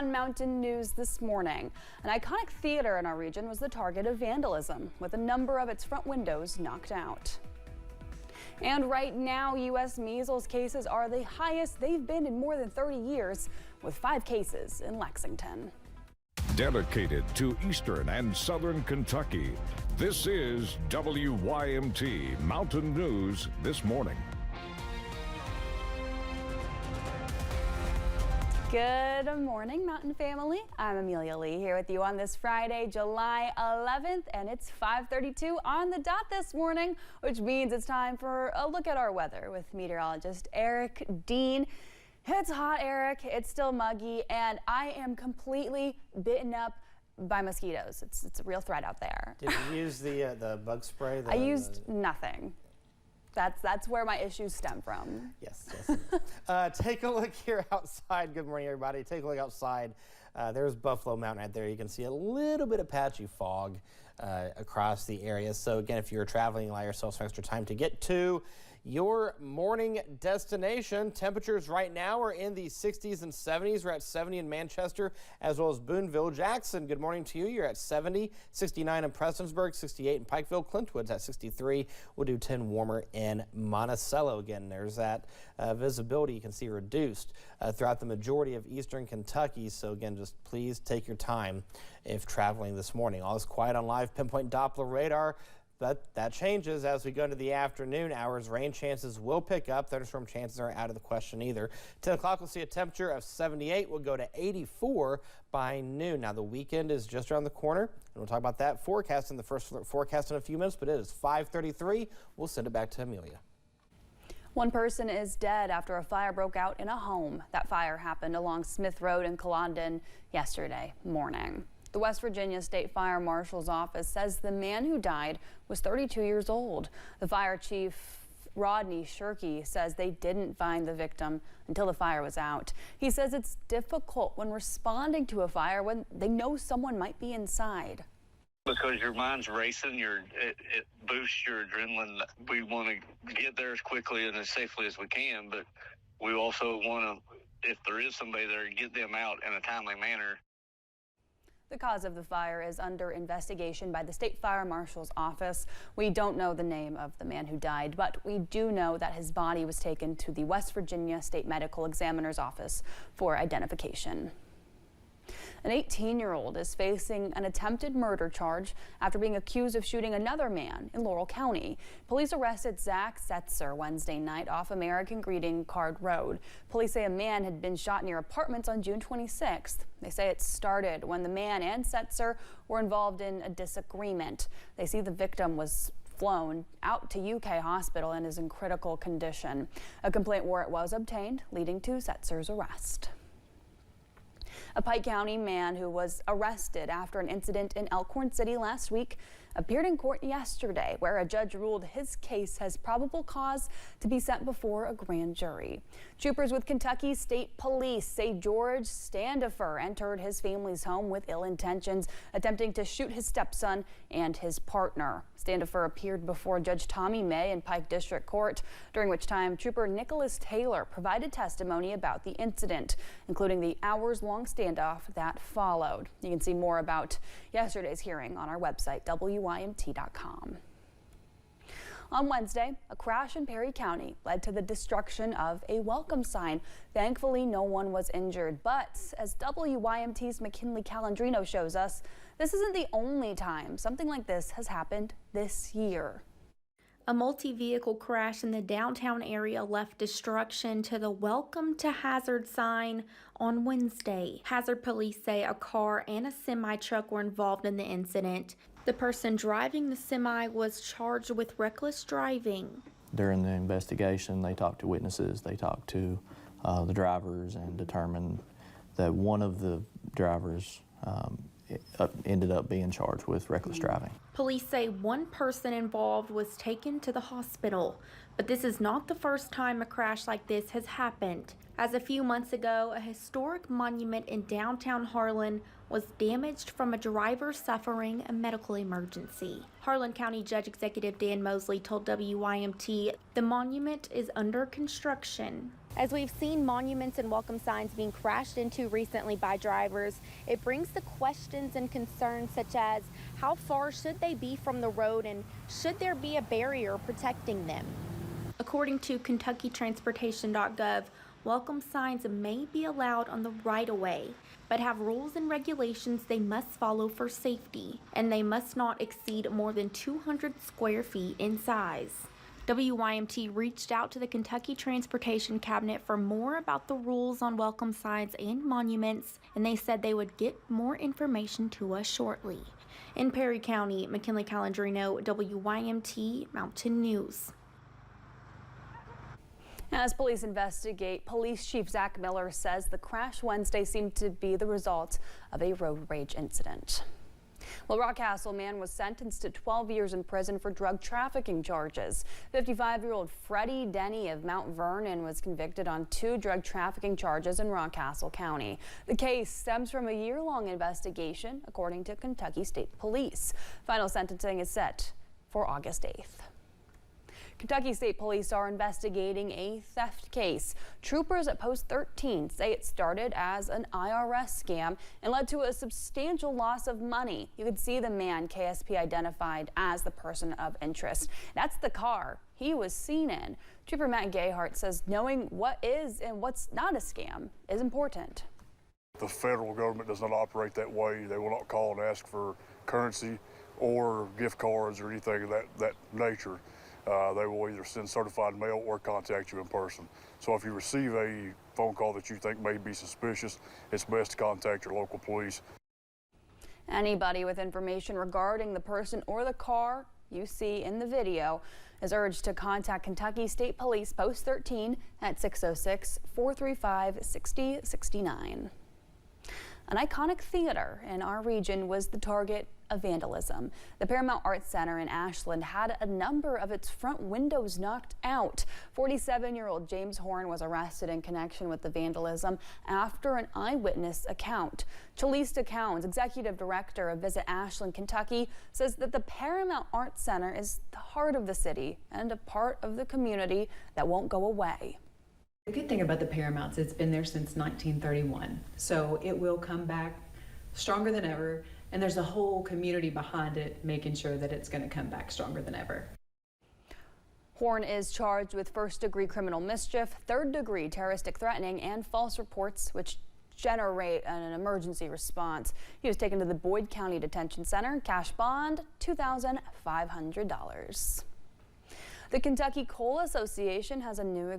On Mountain News this morning, an iconic theater in our region was the target of vandalism, with a number of its front windows knocked out. And right now, U.S. measles cases are the highest they've been in more than 30 years, with 5 cases in Lexington. Dedicated to Eastern and Southern Kentucky, this is WYMT Mountain News this morning. Good morning, Mountain family. I'm Amelia Lee here with you on this Friday, July 11th, and it's 5:32 on the dot this morning, which means it's time for a look at our weather with meteorologist Eric Dean. It's hot, Eric. It's still muggy, and I am completely bitten up by mosquitoes. It's a real threat out there. Did you use the bug spray? I used nothing. That's where my issues stem from. Yes. Take a look here outside. Good morning, everybody. Take a look outside. There's Buffalo Mountain right there. You can see a little bit of patchy fog across the area. So again, if you're traveling, allow yourself some extra time to get to your morning destination. Temperatures right now are in the 60s and 70s. We're at 70 in Manchester as well as Boonville. Jackson, good morning to you. You're at 70, 69 in Prestonsburg, 68 in Pikeville. Clintwood's at 63. We'll do 10 warmer in Monticello. Again, there's that visibility you can see reduced throughout the majority of eastern Kentucky. So again, just please take your time if traveling this morning. All is quiet on live pinpoint Doppler radar. But that changes as we go into the afternoon hours. Rain chances will pick up. Thunderstorm chances aren't out of the question either. 10 o'clock, we'll see a temperature of 78. We'll go to 84 by noon. Now, the weekend is just around the corner, and we'll talk about that forecast in the first forecast in a few minutes, but it is 5:33. We'll send it back to Amelia. One person is dead after a fire broke out in a home. That fire happened along Smith Road in Culloden yesterday morning. The West Virginia State Fire Marshal's office says the man who died was 32 years old. The fire chief, Rodney Shirky, says they didn't find the victim until the fire was out. He says it's difficult when responding to a fire when they know someone might be inside. Because your mind's racing, it boosts your adrenaline. We want to get there as quickly and as safely as we can, but we also want to, if there is somebody there, get them out in a timely manner. The cause of the fire is under investigation by the State Fire Marshal's office. We don't know the name of the man who died, but we do know that his body was taken to the West Virginia State Medical Examiner's office for identification. An 18-year-old is facing an attempted murder charge after being accused of shooting another man in Laurel County. Police arrested Zach Setzer Wednesday night off American Greeting Card Road. Police say a man had been shot near apartments on June 26th. They say it started when the man and Setzer were involved in a disagreement. They see the victim was flown out to UK hospital and is in critical condition. A complaint warrant was obtained, leading to Setzer's arrest. A Pike County man who was arrested after an incident in Elkhorn City last week appeared in court yesterday, where a judge ruled his case has probable cause to be sent before a grand jury. Troopers with Kentucky State Police say George Standifer entered his family's home with ill intentions, attempting to shoot his stepson and his partner. Standifer appeared before Judge Tommy May in Pike District Court, during which time Trooper Nicholas Taylor provided testimony about the incident, including the hours-long standoff that followed. You can see more about yesterday's hearing on our website, WYMT.com. On Wednesday, a crash in Perry County led to the destruction of a welcome sign. Thankfully, no one was injured, but as WYMT's McKinley Calandrino shows us, this isn't the only time something like this has happened this year. A multi-vehicle crash in the downtown area left destruction to the Welcome to Hazard sign on Wednesday. Hazard police say a car and a semi-truck were involved in the incident. The person driving the semi was charged with reckless driving. During the investigation, they talked to witnesses, they talked to the drivers, and determined that one of the drivers ended up being charged with reckless driving. Police say one person involved was taken to the hospital, but this is not the first time a crash like this has happened. As a few months ago, a historic monument in downtown Harlan was damaged from a driver suffering a medical emergency. Harlan County Judge Executive Dan Mosley told WYMT the monument is under construction. As we've seen monuments and welcome signs being crashed into recently by drivers, it brings the questions and concerns such as how far should they be from the road and should there be a barrier protecting them? According to KentuckyTransportation.gov, welcome signs may be allowed on the right-of-way, but have rules and regulations they must follow for safety, and they must not exceed more than 200 square feet in size. WYMT reached out to the Kentucky Transportation Cabinet for more about the rules on welcome signs and monuments, and they said they would get more information to us shortly. In Perry County, McKinley Calandrino, WYMT Mountain News. As police investigate, Police Chief Zach Miller says the crash Wednesday seemed to be the result of a road rage incident. Well, Rockcastle man was sentenced to 12 years in prison for drug trafficking charges. 55-year-old Freddie Denny of Mount Vernon was convicted on 2 drug trafficking charges in Rockcastle County. The case stems from a year-long investigation, according to Kentucky State Police. Final sentencing is set for August 8th. Kentucky State Police are investigating a theft case. Troopers at Post 13 say it started as an IRS scam and led to a substantial loss of money. You could see the man KSP identified as the person of interest. That's the car he was seen in. Trooper Matt Gayhart says knowing what is and what's not a scam is important. The federal government does not operate that way. They will not call and ask for currency or gift cards or anything of that nature. They will either send certified mail or contact you in person. So if you receive a phone call that you think may be suspicious, it's best to contact your local police. Anybody with information regarding the person or the car you see in the video is urged to contact Kentucky State Police Post 13 at 606-435-6069. An iconic theater in our region was the target of vandalism. The Paramount Arts Center in Ashland had a number of its front windows knocked out. 47-year-old James Horn was arrested in connection with the vandalism after an eyewitness account. Chalista Counts, executive director of Visit Ashland, Kentucky, says that the Paramount Arts Center is the heart of the city and a part of the community that won't go away. The good thing about the Paramounts, it's been there since 1931, so it will come back stronger than ever, and there's a whole community behind it making sure that it's going to come back stronger than ever. Horn is charged with first-degree criminal mischief, third-degree terroristic threatening, and false reports which generate an emergency response. He was taken to the Boyd County Detention Center. Cash bond, $2,500. The Kentucky Coal Association has a new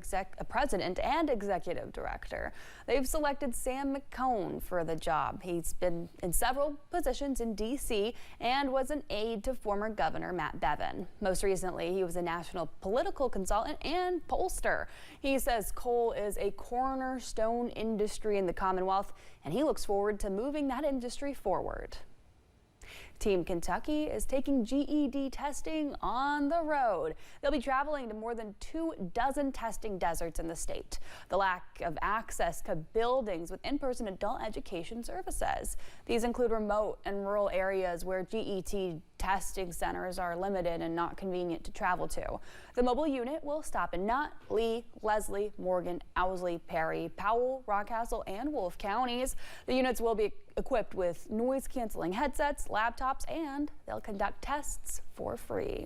president and executive director. They've selected Sam McCone for the job. He's been in several positions in D.C. and was an aide to former Governor Matt Bevin. Most recently, he was a national political consultant and pollster. He says coal is a cornerstone industry in the Commonwealth, and he looks forward to moving that industry forward. Team Kentucky is taking GED testing on the road. They'll be traveling to more than 24 testing deserts in the state. The lack of access to buildings with in-person adult education services. These include remote and rural areas where GED testing centers are limited and not convenient to travel to. The mobile unit will stop in Knott, Lee, Leslie, Morgan, Owsley, Perry, Powell, Rockcastle, and Wolfe counties. The units will be equipped with noise-canceling headsets, laptops, and they'll conduct tests for free.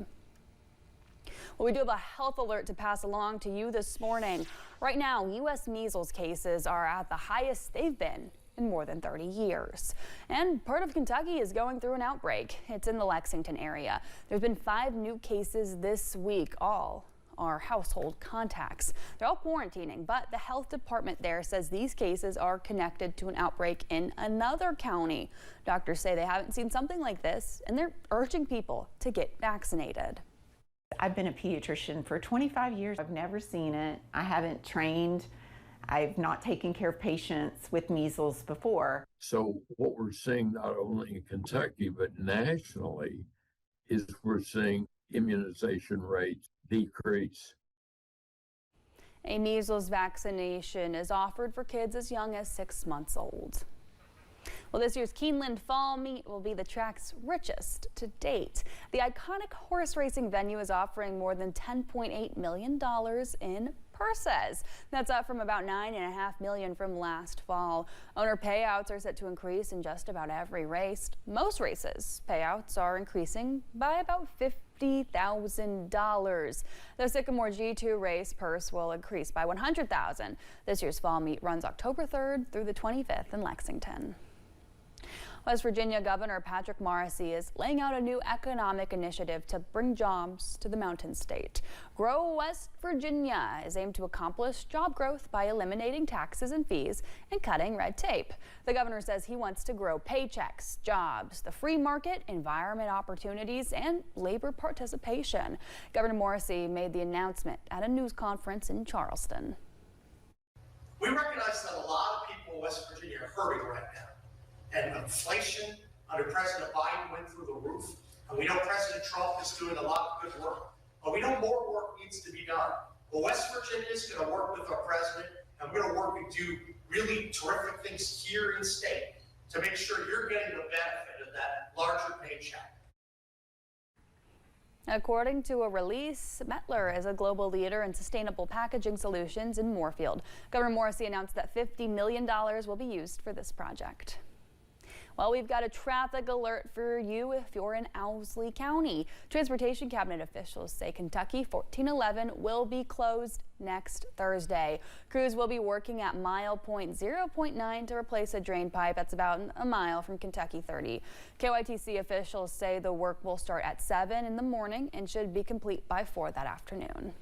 Well, we do have a health alert to pass along to you this morning. Right now, U.S. measles cases are at the highest they've been in more than 30 years. And part of Kentucky is going through an outbreak. It's in the Lexington area. There's been 5 new cases this week. All are household contacts. They're all quarantining, but the health department there says these cases are connected to an outbreak in another county. Doctors say they haven't seen something like this, and they're urging people to get vaccinated. I've been a pediatrician for 25 years. I've never seen it. I haven't trained. I've not taken care of patients with measles before. So what we're seeing not only in Kentucky, but nationally, is we're seeing immunization rates decrease. A measles vaccination is offered for kids as young as 6 months old. Well, this year's Keeneland Fall Meet will be the track's richest to date. The iconic horse racing venue is offering more than $10.8 million in purses. That's up from about $9.5 million from last fall. Owner payouts are set to increase in just about every race. Most races payouts are increasing by about $50,000. The Sycamore G2 race purse will increase by $100,000. This year's fall meet runs October 3rd through the 25th in Lexington. West Virginia Governor Patrick Morrisey is laying out a new economic initiative to bring jobs to the Mountain State. Grow West Virginia is aimed to accomplish job growth by eliminating taxes and fees and cutting red tape. The governor says he wants to grow paychecks, jobs, the free market, environment opportunities, and labor participation. Governor Morrisey made the announcement at a news conference in Charleston. We recognize that a lot of people in West Virginia are hurting right now. And inflation under President Biden went through the roof. And we know President Trump is doing a lot of good work. But we know more work needs to be done. Well, West Virginia is going to work with our president, and we're going to work and do really terrific things here in state to make sure you're getting the benefit of that larger paycheck. According to a release, Mettler is a global leader in sustainable packaging solutions in Moorfield. Governor Morrisey announced that $50 million will be used for this project. Well, we've got a traffic alert for you if you're in Owsley County. Transportation Cabinet officials say Kentucky 1411 will be closed next Thursday. Crews will be working at mile point 0.9 to replace a drain pipe that's about a mile from Kentucky 30. KYTC officials say the work will start at 7 in the morning and should be complete by 4 that afternoon.